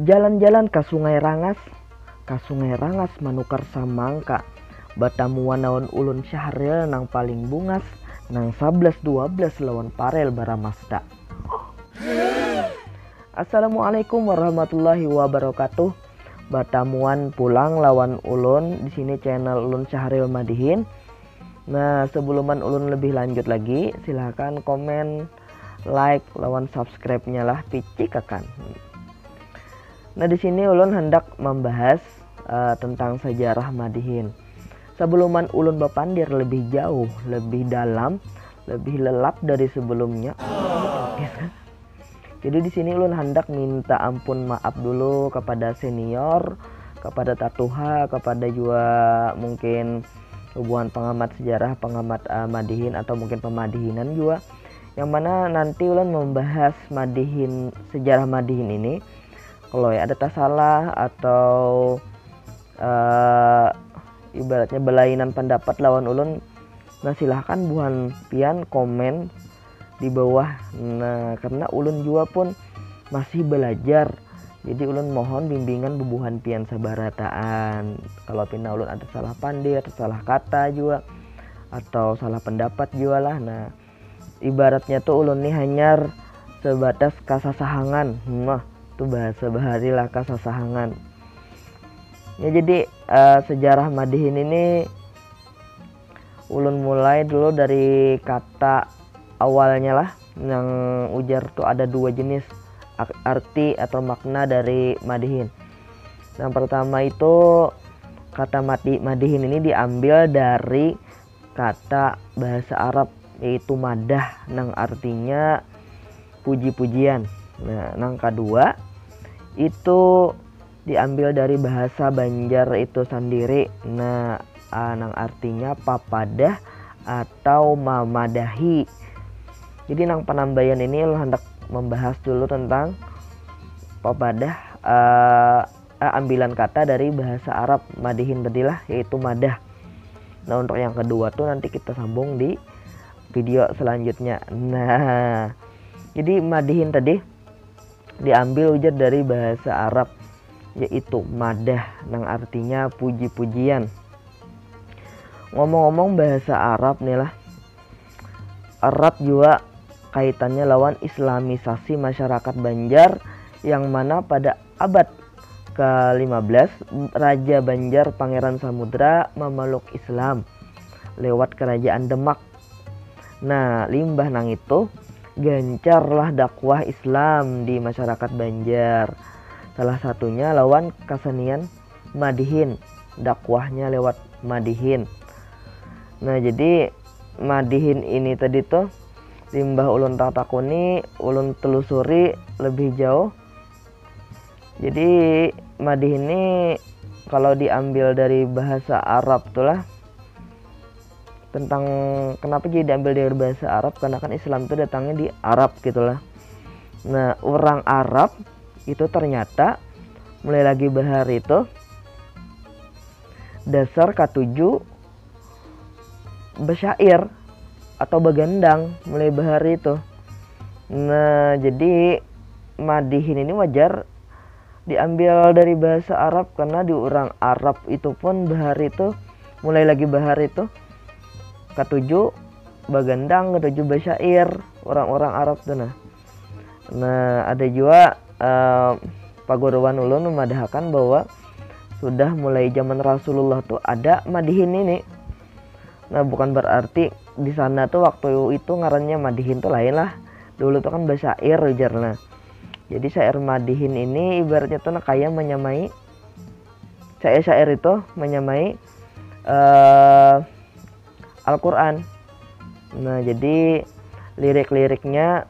Jalan-jalan ke Sungai Rangas manukar samangka. Batamuan naon ulun Syahril nang paling bungas, nang 11-12 lawan Parel Baramasda. Assalamualaikum warahmatullahi wabarakatuh. Batamuan pulang lawan ulun di sini channel ulun Syahril Madihin. Nah, sebelum ulun lebih lanjut lagi, silahkan komen, like, lawan subscribe-nya lah picikakan. Nah, di sini ulun hendak membahas tentang sejarah Madihin. Sebelum ulun bapandir lebih jauh, lebih dalam, lebih lelap dari sebelumnya. Jadi di sini ulun hendak minta ampun maaf dulu kepada senior, kepada tatuha, kepada juga mungkin hubungan pengamat sejarah, pengamat Madihin atau mungkin pemadihinan juga, yang mana nanti ulun membahas Madihin, sejarah Madihin ini. Kalau ya ada tak salah atau ibaratnya belainan pendapat lawan ulun, nah silahkan buhan pian komen di bawah. Nah, karena ulun juga pun masih belajar, jadi ulun mohon bimbingan bubuhan pian sabarataan. Kalau pina ulun ada salah pandai atau salah kata juga atau salah pendapat juga lah. Nah, ibaratnya tuh ulun nih hanya sebatas kasasahangan. Nah, itu bahasa bahari lah, kasasahangan. Ya, jadi sejarah Madihin ini ulun mulai dulu dari kata awalnya lah, yang ujar tuh ada dua jenis arti atau makna dari Madihin. Yang pertama itu kata Madihin ini diambil dari kata bahasa Arab yaitu madah, nang artinya puji-pujian. Nah, yang kedua itu diambil dari bahasa Banjar itu sendiri. Nah, nang artinya papadah atau mamadahi. Jadi nang penambahan ini lo hendak membahas dulu tentang papadah, ambilan kata dari bahasa Arab Madihin tadilah yaitu madah. Nah, untuk yang kedua tuh nanti kita sambung di video selanjutnya. Nah, jadi Madihin tadi diambil ujar dari bahasa Arab yaitu madah, nang artinya puji-pujian. Ngomong-ngomong bahasa Arab nih lah, Arab juga kaitannya lawan islamisasi masyarakat Banjar, yang mana pada abad ke-15 Raja Banjar Pangeran Samudra memeluk Islam lewat kerajaan Demak. Nah, limbah nang itu gencarlah dakwah Islam di masyarakat Banjar. Salah satunya lawan kesenian Madihin, dakwahnya lewat Madihin. Nah, jadi Madihin ini tadi tuh limbah ulun takuni, ulun telusuri lebih jauh. Jadi Madihin ini kalau diambil dari bahasa Arab tuh lah, tentang kenapa jadi diambil dari bahasa Arab, karena kan Islam tuh datangnya di Arab gitulah. Nah, orang Arab itu ternyata mulai lagi bahar itu dasar ketujuh besyair atau begendang mulai bahar itu. Nah, jadi Madihin ini wajar diambil dari bahasa Arab karena di orang Arab itu pun bahar itu mulai lagi bahar itu ketujuh begendang, ketujuh besyair orang-orang Arab tuh. Nah, ada juga paguruan ulun memadahkan bahwa sudah mulai zaman Rasulullah tuh ada Madihin ini. Nah, bukan berarti di sana tuh waktu itu ngarannya Madihin tuh lain lah. Dulu tuh kan besyair ujarnya. Jadi syair Madihin ini ibaratnya tuh kayak menyamai syair itu menyamai Al-Quran. Nah, jadi lirik-liriknya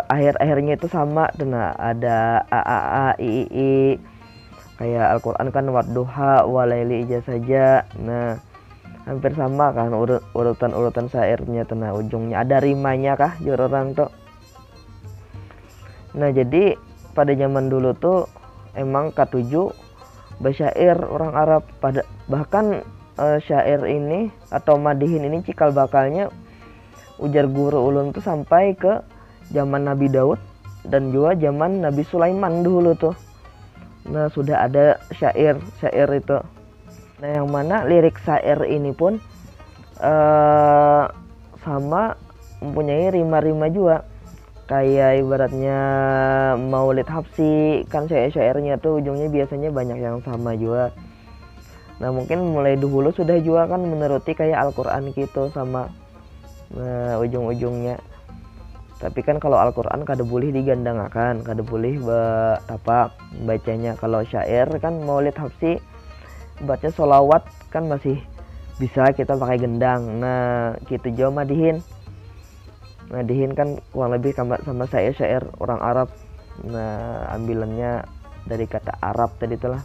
akhir-akhirnya itu sama tuh. Nah, ada a a a i i kayak Al-Quran kan wadduha walaili ija saja. Nah, hampir sama kan urutan syairnya tuh. Nah, ujungnya ada rimanya kah jur orang tuh. Nah, jadi pada zaman dulu tuh emang ketujuh besyair orang Arab, pada bahkan syair ini atau Madihin ini cikal bakalnya ujar guru ulun tuh sampai ke zaman Nabi Daud dan juga zaman Nabi Sulaiman dulu tuh. Nah, sudah ada syair itu. Nah, yang mana lirik syair ini pun sama mempunyai rima-rima juga. Kayak ibaratnya Maulid Habsyi kan syair-syairnya tuh ujungnya biasanya banyak yang sama juga. Nah, mungkin mulai dahulu sudah juga kan menuruti kayak Al-Quran gitu sama ujung-ujungnya. Tapi kan kalau Al-Quran kada boleh digandangakan, kada boleh tapak bacanya. Kalau syair kan Maulid Habsyi baca solawat kan masih bisa kita pakai gendang. Nah, gitu juga madihin kan kurang lebih sama syair orang Arab. Nah, ambilannya dari kata Arab tadi itulah,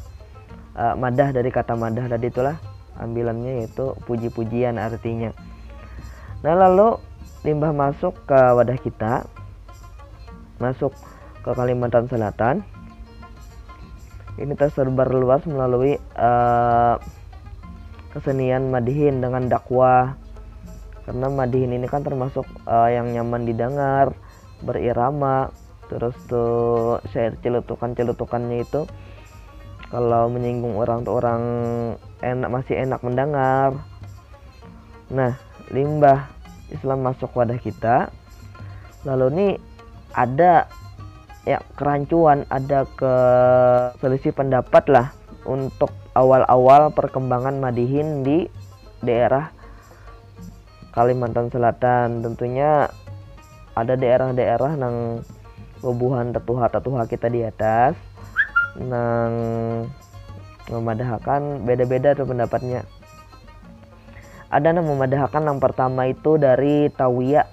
madah dari kata madah tadi itulah, ambilannya yaitu puji-pujian artinya. Nah, lalu limbah masuk ke wadah kita, masuk ke Kalimantan Selatan. Ini tersebar luas melalui kesenian madihin dengan dakwah. Karena madihin ini kan termasuk yang nyaman didengar, berirama. Terus tuh syair celutukannya itu kalau menyinggung orang tuh orang masih enak mendengar. Nah, limbah Islam masuk wadah kita, lalu nih ada ya kerancuan, ada ke selisih pendapat lah untuk awal-awal perkembangan madihin di daerah Kalimantan Selatan. Tentunya ada daerah-daerah nang bubuhan tetuha kita di atas nang memadahkan beda-beda tuh pendapatnya. Ada yang memadahkan yang pertama itu dari Tawiya,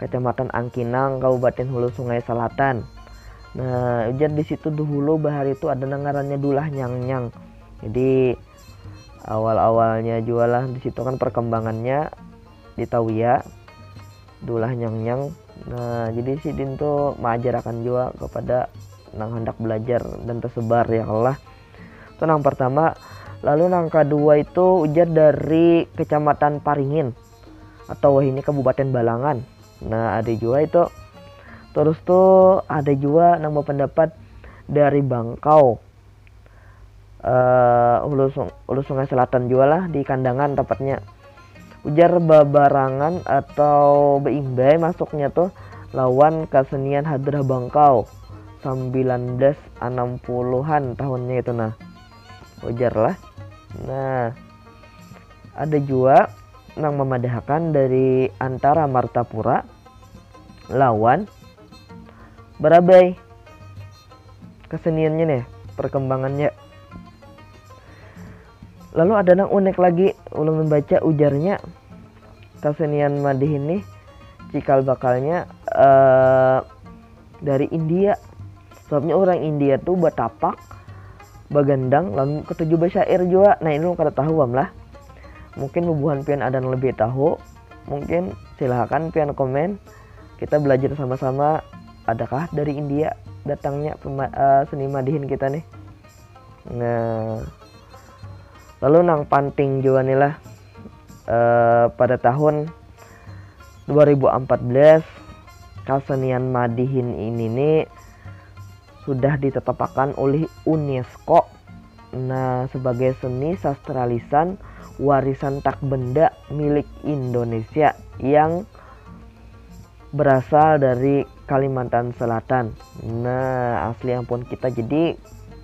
Kecamatan Angkinang, Kabupaten Hulu Sungai Selatan. Nah, ujar di situ dahulu bahar itu ada ngarannya Dulah Nyang-Nyang. Jadi awal-awalnya jualah di situ kan perkembangannya di Tawiya, Dulah Nyang-Nyang. Nah, jadi si Din tuh mengajarkan juga kepada nang hendak belajar dan tersebar ya Allah. Itu yang pertama. Lalu yang kedua itu ujar dari Kecamatan Paringin atau ini Kabupaten Balangan. Nah, ada juga itu. Terus tuh ada juga nama pendapat dari Bangkau, Hulu Sungai Selatan juga lah, di Kandangan tepatnya. Ujar babarangan atau beimbay masuknya tuh lawan kesenian Hadrah Bangkau 1960-an tahunnya itu. Nah, ujar lah. Nah, ada juga yang memadahkan dari antara Martapura lawan Barabai. Keseniannya nih, perkembangannya. Lalu ada yang unik lagi, ulun membaca ujarnya kesenian madihin nih cikal bakalnya dari India. Sebabnya orang India tuh batapak, bagandang, lalu ketujuh basyair juga. Nah, ini lu kada tahu lah. Mungkin bubuhan pian ada yang lebih tahu. Mungkin silahkan pian komen. Kita belajar sama-sama. Adakah dari India datangnya seni madihin kita nih? Nah, lalu nang panting juga nih lah. Pada tahun 2014 kesenian madihin ini nih sudah ditetapkan oleh UNESCO, nah, sebagai seni sastra lisan warisan tak benda milik Indonesia yang berasal dari Kalimantan Selatan. Nah, asli ampun kita jadi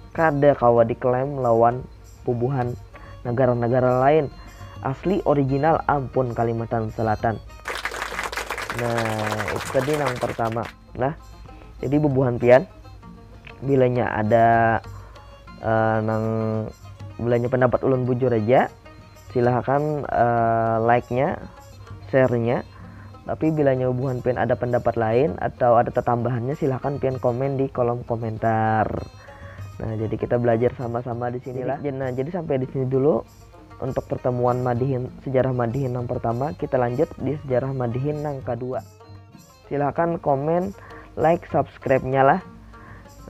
kada kawa diklaim lawan pubuhan negara-negara lain. Asli original ampun Kalimantan Selatan. Nah, itu tadi yang pertama. Nah, jadi bubuhan pian bilanya ada bilanya pendapat ulun bujur aja, silahkan like-nya, share-nya. Tapi bilanya bubuhan pian ada pendapat lain atau ada tambahannya, silahkan pian komen di kolom komentar. Nah, jadi kita belajar sama-sama di sinilah. Nah, jadi sampai di sini dulu untuk pertemuan madihin, sejarah madihin yang pertama. Kita lanjut di sejarah madihin yang kedua. Silahkan komen, like, subscribe-nya lah.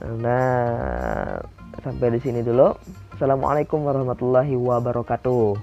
Nah, sampai di sini dulu. Assalamualaikum warahmatullahi wabarakatuh.